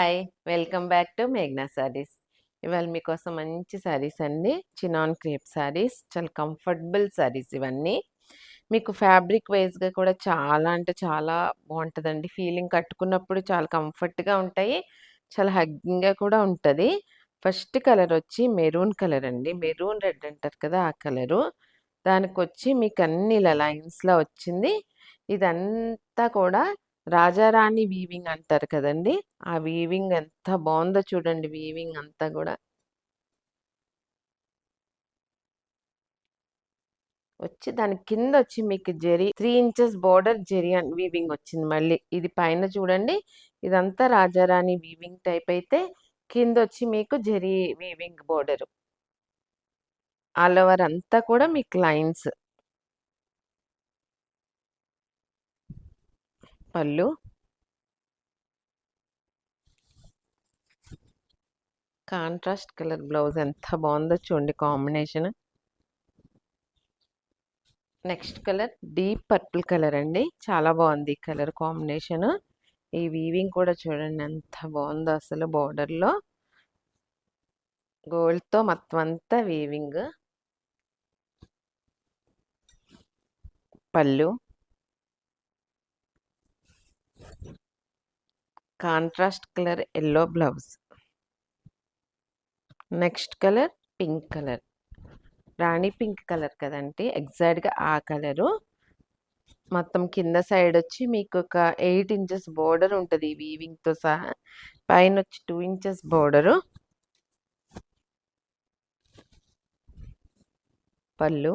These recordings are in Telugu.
హాయ్! వెల్కమ్ బ్యాక్ టు మేఘ్నా శారీస్. ఇవాళ మీకోసం మంచి శారీస్ అండి. Chinon crepe sarees. చాలా కంఫర్టబుల్ శారీస్ ఇవన్నీ. మీకు ఫ్యాబ్రిక్ వైస్‌గా కూడా చాలా అంటే చాలా బావుంటదండి. ఫీలింగ్ కట్టుకున్నప్పుడు చాలా కంఫర్ట్‌గా ఉంటాయి. చాలా హగ్గింగ్‌గా కూడా ఉంటది. ఫస్ట్ కలర్ వచ్చి మెరూన్ కలర్ అండి. మెరూన్ రెడ్ అంటారు కదా! ఆ కలరు. దానికొచ్చి మీకన్నీ ఇలా లైన్స్‌లా వచ్చింది. ఇదంతా కూడా రాజారాణి వీవింగ్ అంటారు కదండీ! ఆ వీవింగ్ ఎంత బావుందో చూడండి వీవింగ్ అంతా గూడా. వచ్చి దాని కిందొచ్చి మీకు zari 3 inches border zari weaving వచ్చింది మళ్ళీ. ఇది పైన చూడండి. ఇదంతా రాజారాణి వీవింగ్ టైప్ అయితే కిందొచ్చి మీకు zari weaving border. All over అంతా కూడా మీకు లైన్స్. పళ్ళు, కాంట్రాస్ట్ కలర్ బ్లౌజ్ ఎంత బావుందో చూడండి combination. Next colour deep purple colour అండి. చాలా బావుంది ఈ కలర్ కాంబినేషను. ఈ వీవింగ్ కూడా చూడండి ఎంత బావుందో అసలు బోర్డర్‌లో. గోల్డ్‌తో మొత్తం అంతా వీవింగ్. పళ్ళు, contrast colour yellow blouse. Next colour pink colour. రాణి పింక్ కలర్ కదండీ! ఎగ్జాక్ట్‌గా ఆ కలరు. మొత్తం కింద సైడొచ్చి మీకొక 8 ఇంచెస్ బోర్డర్ ఉంటది ఈ వీవింగ్‌తో సహా. పైనొచ్చి 2 ఇంచెస్ బోర్డరు. పళ్ళు,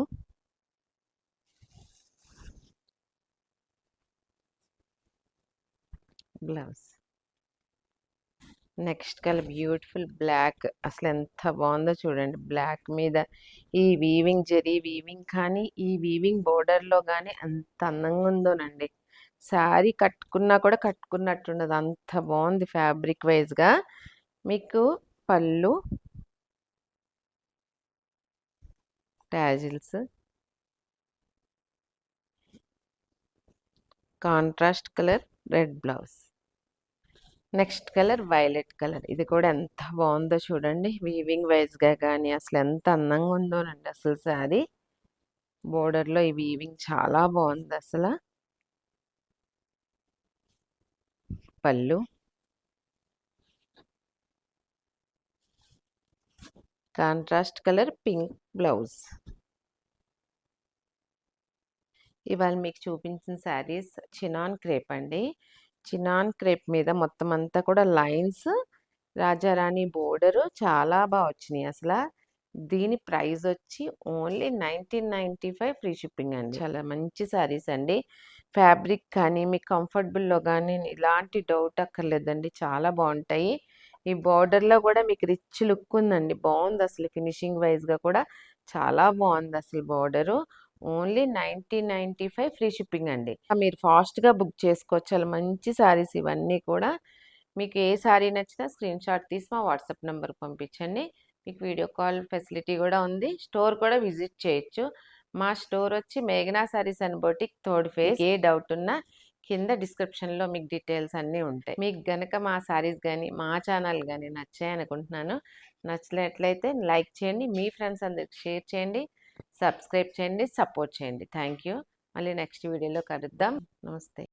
blouse. Next colour beautiful black. అసలెంత బావుందో చూడండి. బ్లాక్ మీద ఈ వీవింగ్ జరీ వీవింగ్ కానీ, ఈ వీవింగ్ బోర్డర్‌లో గానీ ఎంత అందంగా ఉందోనండి. శారీ కట్టుకున్నా కూడా కట్టుకున్నట్టుండదు. అంత బావుంది ఫ్యాబ్రిక్ వైస్‌గా. మీకు పళ్ళు, tassels, contrast colour red blouse. Next colour violet colour. ఇది కూడా ఎంత బావుందో చూడండి. వీవింగ్ వైస్‌గా గానీ అసలెంత అందంగా ఉందోనండి అసలు శారీ. బోర్డర్‌లో ఈ వీవింగ్ చాలా బావుందసల. పళ్ళు, కాంట్రాస్ట్ కలర్ పింక్ బ్లౌజ్. ఇవాళ మీకు చూపించిన శారీస్ చినాన్ క్రేప్ అండి. చినాన్ క్రేప్ మీద మొత్తం అంతా కూడా లైన్స్, రాజారాణి బోర్డరు చాలా వచ్చినియి అసల. దీని ప్రైజొచ్చి ఓన్లీ 1995 ఫ్రీ షిప్పింగ్ అండి. చాలా మంచి శారీస్ అండి. ఫ్యాబ్రిక్ కానీ, మీకు కంఫర్టబుల్‌లో గానీ ఇలాంటి డౌట్ అక్కర్లేదండి. చాలా బావుంటాయి. ఈ బోర్డర్‌లో గూడా మీకు రిచ్ లుక్ ఉందండి. బావుందసలు ఫినిషింగ్ వైస్‌గా కూడా చాలా బావుందసలు బోర్డరు. ఓన్లీ 1995 ఫ్రీ షిప్పింగ్ అండి. మీరు ఫాస్ట్‌గా బుక్ చేసుకోవచ్చు. చాలా మంచి శారీస్ ఇవన్నీ కూడా. మీకు ఏ శారీ నచ్చినా స్క్రీన్‌షాట్ తీసి మా వాట్సాప్ నంబర్‌కి పంపించండి. మీకు వీడియో కాల్ ఫెసిలిటీ గూడా ఉంది. స్టోర్ కూడా విజిట్ చేయొచ్చు. మా స్టోర్ వచ్చి మేఘనా saris and boutique third phase. A doubt ఉన్నా కింద డిస్క్రిప్షన్‌లో మీకు డీటెయిల్స్ అన్నీ ఉంటాయి. మీకు గనక మా శారీస్ గానీ, మా ఛానల్ గానీ నచ్చాయనుకుంటున్నాను. నచ్చినట్లయితే లైక్ చేయండి. మీ ఫ్రెండ్స్ అందరికి షేర్ చేయండి. సబ్స్క్రైబ్ చేయండి. సపోర్ట్ చేయండి. Thank you. మళ్ళీ నెక్స్ట్ వీడియోలో కలుద్దాం. నమస్తే.